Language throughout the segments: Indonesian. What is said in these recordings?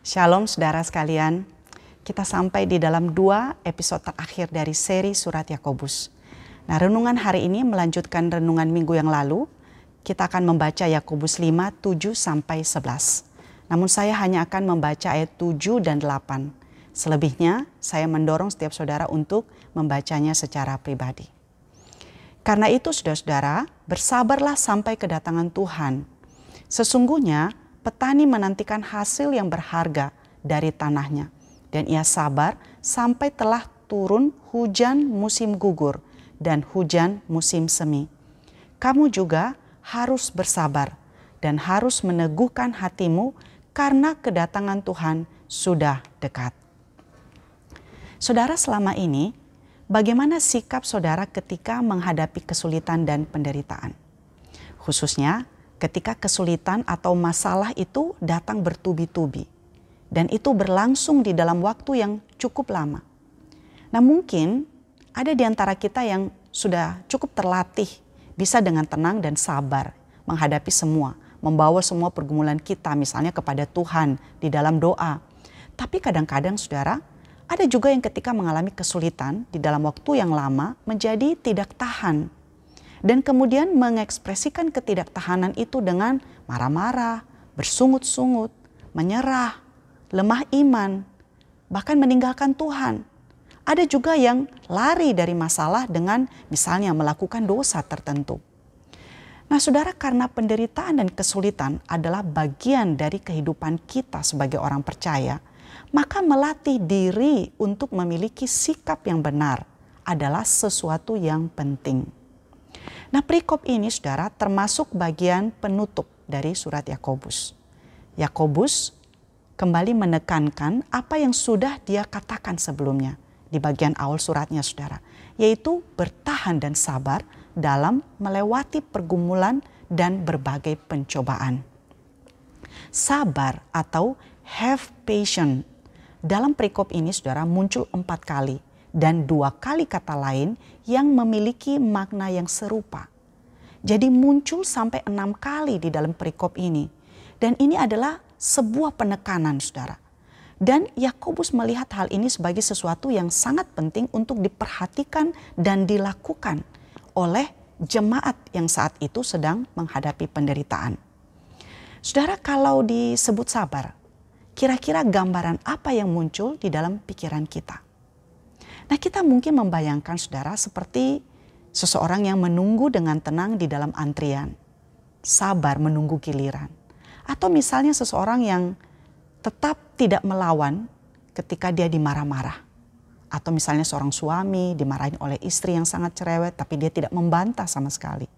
Shalom saudara sekalian, kita sampai di dalam 2 episode terakhir dari seri surat Yakobus. Nah, renungan hari ini melanjutkan renungan minggu yang lalu. Kita akan membaca Yakobus 5, 7 sampai 11. Namun saya hanya akan membaca ayat 7 dan 8. Selebihnya saya mendorong setiap saudara untuk membacanya secara pribadi. Karena itu saudara-saudara, bersabarlah sampai kedatangan Tuhan. Sesungguhnya petani menantikan hasil yang berharga dari tanahnya, dan ia sabar sampai telah turun hujan musim gugur dan hujan musim semi. Kamu juga harus bersabar dan harus meneguhkan hatimu karena kedatangan Tuhan sudah dekat. Saudara, selama ini bagaimana sikap saudara ketika menghadapi kesulitan dan penderitaan? Khususnya ketika kesulitan atau masalah itu datang bertubi-tubi dan itu berlangsung di dalam waktu yang cukup lama. Nah, mungkin ada di antara kita yang sudah cukup terlatih bisa dengan tenang dan sabar menghadapi semua, membawa semua pergumulan kita misalnya kepada Tuhan di dalam doa. Tapi kadang-kadang saudara, ada juga yang ketika mengalami kesulitan di dalam waktu yang lama menjadi tidak tahan. Dan kemudian mengekspresikan ketidaktahanan itu dengan marah-marah, bersungut-sungut, menyerah, lemah iman, bahkan meninggalkan Tuhan. Ada juga yang lari dari masalah dengan misalnya melakukan dosa tertentu. Nah saudara, karena penderitaan dan kesulitan adalah bagian dari kehidupan kita sebagai orang percaya, maka melatih diri untuk memiliki sikap yang benar adalah sesuatu yang penting. Nah, perikop ini saudara termasuk bagian penutup dari surat Yakobus. Yakobus kembali menekankan apa yang sudah dia katakan sebelumnya di bagian awal suratnya saudara, yaitu bertahan dan sabar dalam melewati pergumulan dan berbagai pencobaan. Sabar atau have patience dalam perikop ini saudara muncul 4 kali. Dan 2 kali kata lain yang memiliki makna yang serupa. Jadi muncul sampai 6 kali di dalam perikop ini. Dan ini adalah sebuah penekanan saudara. Dan Yakobus melihat hal ini sebagai sesuatu yang sangat penting untuk diperhatikan dan dilakukan oleh jemaat yang saat itu sedang menghadapi penderitaan. Saudara, kalau disebut sabar, kira-kira gambaran apa yang muncul di dalam pikiran kita? Nah, kita mungkin membayangkan saudara seperti seseorang yang menunggu dengan tenang di dalam antrian, sabar menunggu giliran. Atau misalnya seseorang yang tetap tidak melawan ketika dia dimarah-marah. Atau misalnya seorang suami dimarahin oleh istri yang sangat cerewet tapi dia tidak membantah sama sekali.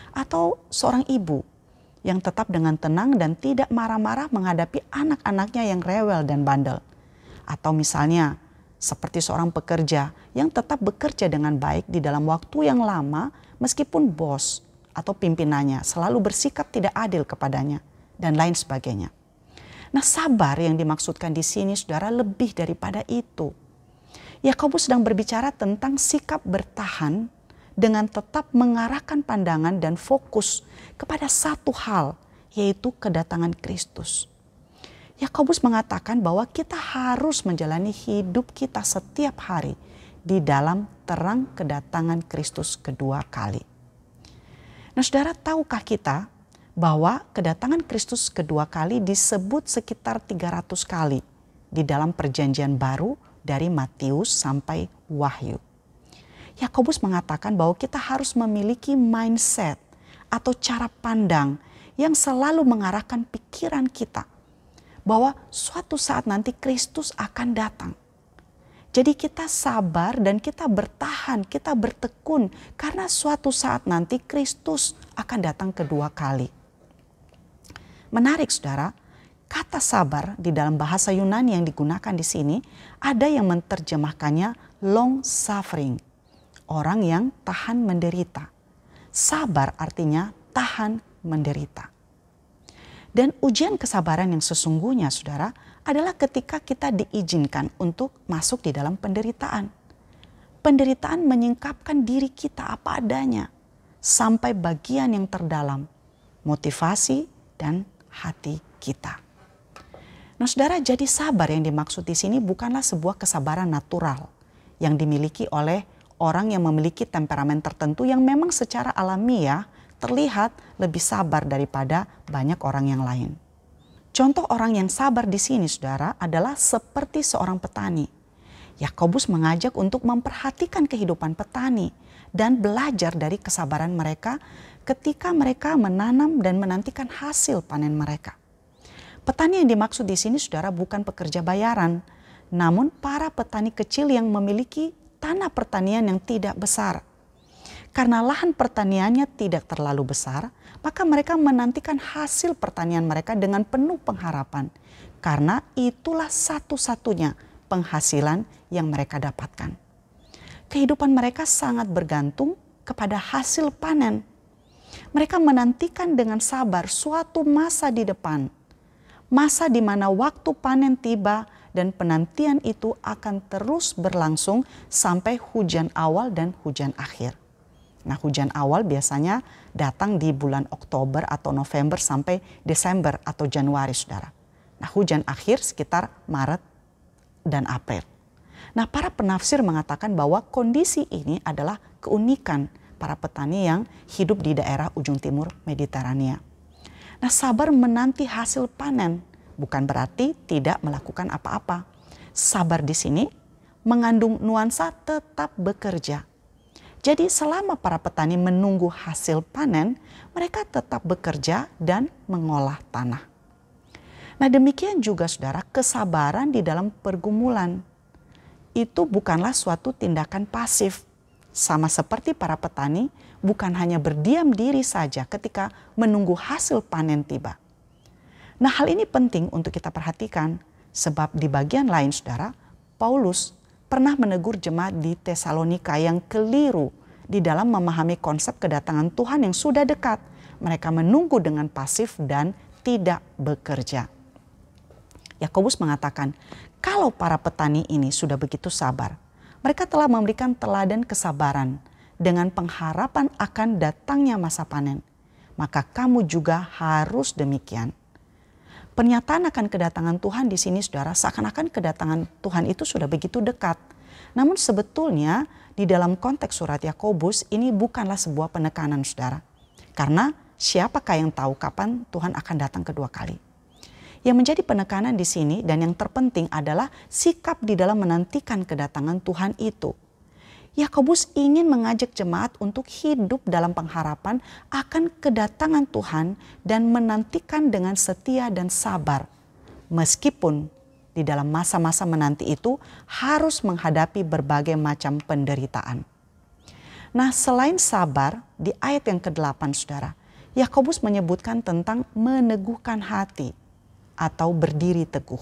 Atau seorang ibu yang tetap dengan tenang dan tidak marah-marah menghadapi anak-anaknya yang rewel dan bandel. Atau misalnya seperti seorang pekerja yang tetap bekerja dengan baik di dalam waktu yang lama meskipun bos atau pimpinannya selalu bersikap tidak adil kepadanya dan lain sebagainya. Nah, sabar yang dimaksudkan di sini saudara lebih daripada itu. Yakobus sedang berbicara tentang sikap bertahan dengan tetap mengarahkan pandangan dan fokus kepada satu hal, yaitu kedatangan Kristus. Yakobus mengatakan bahwa kita harus menjalani hidup kita setiap hari di dalam terang kedatangan Kristus kedua kali. Nah saudara, tahukah kita bahwa kedatangan Kristus kedua kali disebut sekitar 300 kali di dalam perjanjian baru dari Matius sampai Wahyu. Yakobus mengatakan bahwa kita harus memiliki mindset atau cara pandang yang selalu mengarahkan pikiran kita bahwa suatu saat nanti Kristus akan datang. Jadi kita sabar dan kita bertahan, kita bertekun karena suatu saat nanti Kristus akan datang kedua kali. Menarik saudara, kata sabar di dalam bahasa Yunani yang digunakan di sini ada yang menerjemahkannya long suffering, orang yang tahan menderita. Sabar artinya tahan menderita. Dan ujian kesabaran yang sesungguhnya saudara adalah ketika kita diizinkan untuk masuk di dalam penderitaan. Penderitaan menyingkapkan diri kita apa adanya sampai bagian yang terdalam, motivasi dan hati kita. Nah saudara, jadi sabar yang dimaksud di sini bukanlah sebuah kesabaran natural yang dimiliki oleh orang yang memiliki temperamen tertentu yang memang secara alamiah terlihat lebih sabar daripada banyak orang yang lain. Contoh orang yang sabar di sini saudara adalah seperti seorang petani. Yakobus mengajak untuk memperhatikan kehidupan petani dan belajar dari kesabaran mereka ketika mereka menanam dan menantikan hasil panen mereka. Petani yang dimaksud di sini saudara bukan pekerja bayaran, namun para petani kecil yang memiliki tanah pertanian yang tidak besar. Karena lahan pertaniannya tidak terlalu besar, maka mereka menantikan hasil pertanian mereka dengan penuh pengharapan. Karena itulah satu-satunya penghasilan yang mereka dapatkan. Kehidupan mereka sangat bergantung kepada hasil panen. Mereka menantikan dengan sabar suatu masa di depan. Masa di mana waktu panen tiba dan penantian itu akan terus berlangsung sampai hujan awal dan hujan akhir. Nah, hujan awal biasanya datang di bulan Oktober atau November sampai Desember atau Januari, saudara. Nah, hujan akhir sekitar Maret dan April. Nah, para penafsir mengatakan bahwa kondisi ini adalah keunikan para petani yang hidup di daerah ujung timur Mediterania. Nah, sabar menanti hasil panen bukan berarti tidak melakukan apa-apa. Sabar di sini mengandung nuansa tetap bekerja. Jadi selama para petani menunggu hasil panen, mereka tetap bekerja dan mengolah tanah. Nah, demikian juga saudara, kesabaran di dalam pergumulan itu bukanlah suatu tindakan pasif. Sama seperti para petani, bukan hanya berdiam diri saja ketika menunggu hasil panen tiba. Nah, hal ini penting untuk kita perhatikan sebab di bagian lain saudara, Paulus pernah menegur jemaat di Tesalonika yang keliru di dalam memahami konsep kedatangan Tuhan yang sudah dekat. Mereka menunggu dengan pasif dan tidak bekerja. Yakobus mengatakan, kalau para petani ini sudah begitu sabar, mereka telah memberikan teladan kesabaran dengan pengharapan akan datangnya masa panen. Maka kamu juga harus demikian. Pernyataan akan kedatangan Tuhan di sini saudara, seakan-akan kedatangan Tuhan itu sudah begitu dekat. Namun sebetulnya di dalam konteks surat Yakobus ini bukanlah sebuah penekanan saudara. Karena siapakah yang tahu kapan Tuhan akan datang kedua kali. Yang menjadi penekanan di sini dan yang terpenting adalah sikap di dalam menantikan kedatangan Tuhan itu. Yakobus ingin mengajak jemaat untuk hidup dalam pengharapan akan kedatangan Tuhan dan menantikan dengan setia dan sabar. Meskipun di dalam masa-masa menanti itu harus menghadapi berbagai macam penderitaan. Nah, selain sabar di ayat yang ke-8 saudara, Yakobus menyebutkan tentang meneguhkan hati atau berdiri teguh.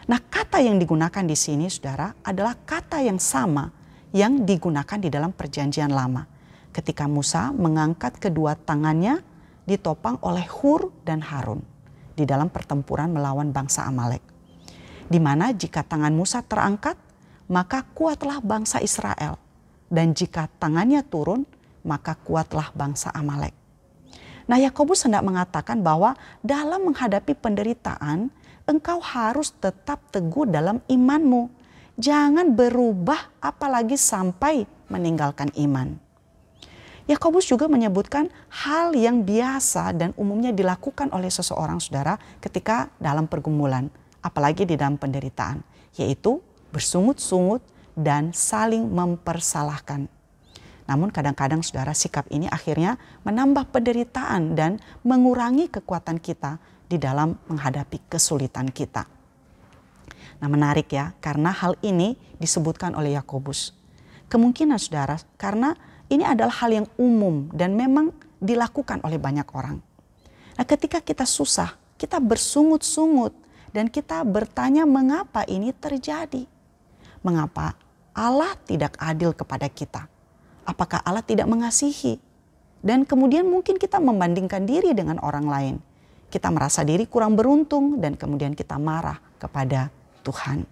Nah, kata yang digunakan di sini saudara adalah kata yang sama yang digunakan di dalam perjanjian lama. Ketika Musa mengangkat kedua tangannya ditopang oleh Hur dan Harun di dalam pertempuran melawan bangsa Amalek. Di mana jika tangan Musa terangkat, maka kuatlah bangsa Israel. Dan jika tangannya turun, maka kuatlah bangsa Amalek. Nah, Yakobus hendak mengatakan bahwa dalam menghadapi penderitaan, engkau harus tetap teguh dalam imanmu. Jangan berubah apalagi sampai meninggalkan iman. Yakobus juga menyebutkan hal yang biasa dan umumnya dilakukan oleh seseorang saudara ketika dalam pergumulan, apalagi di dalam penderitaan, yaitu bersungut-sungut dan saling mempersalahkan. Namun kadang-kadang saudara, sikap ini akhirnya menambah penderitaan dan mengurangi kekuatan kita di dalam menghadapi kesulitan kita. Nah, menarik ya, karena hal ini disebutkan oleh Yakobus. Kemungkinan saudara, karena ini adalah hal yang umum dan memang dilakukan oleh banyak orang. Nah, ketika kita susah, kita bersungut-sungut dan kita bertanya mengapa ini terjadi. Mengapa Allah tidak adil kepada kita? Apakah Allah tidak mengasihi? Dan kemudian mungkin kita membandingkan diri dengan orang lain. Kita merasa diri kurang beruntung dan kemudian kita marah kepada Tuhan.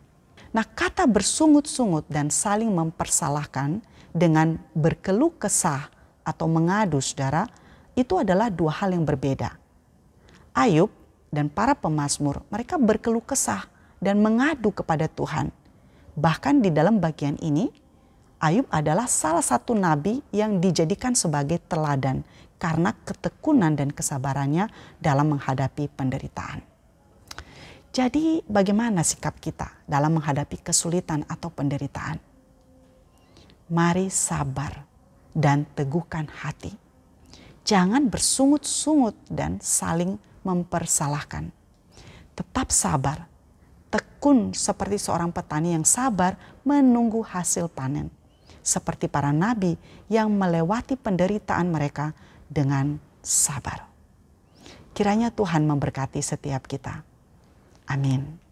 Nah, kata bersungut-sungut dan saling mempersalahkan dengan berkeluh kesah atau mengadu saudara, itu adalah dua hal yang berbeda. Ayub dan para pemazmur, mereka berkeluh kesah dan mengadu kepada Tuhan. Bahkan di dalam bagian ini, Ayub adalah salah satu nabi yang dijadikan sebagai teladan karena ketekunan dan kesabarannya dalam menghadapi penderitaan. Jadi bagaimana sikap kita dalam menghadapi kesulitan atau penderitaan? Mari sabar dan teguhkan hati. Jangan bersungut-sungut dan saling mempersalahkan. Tetap sabar, tekun seperti seorang petani yang sabar menunggu hasil panen. Seperti para nabi yang melewati penderitaan mereka dengan sabar. Kiranya Tuhan memberkati setiap kita. Amin.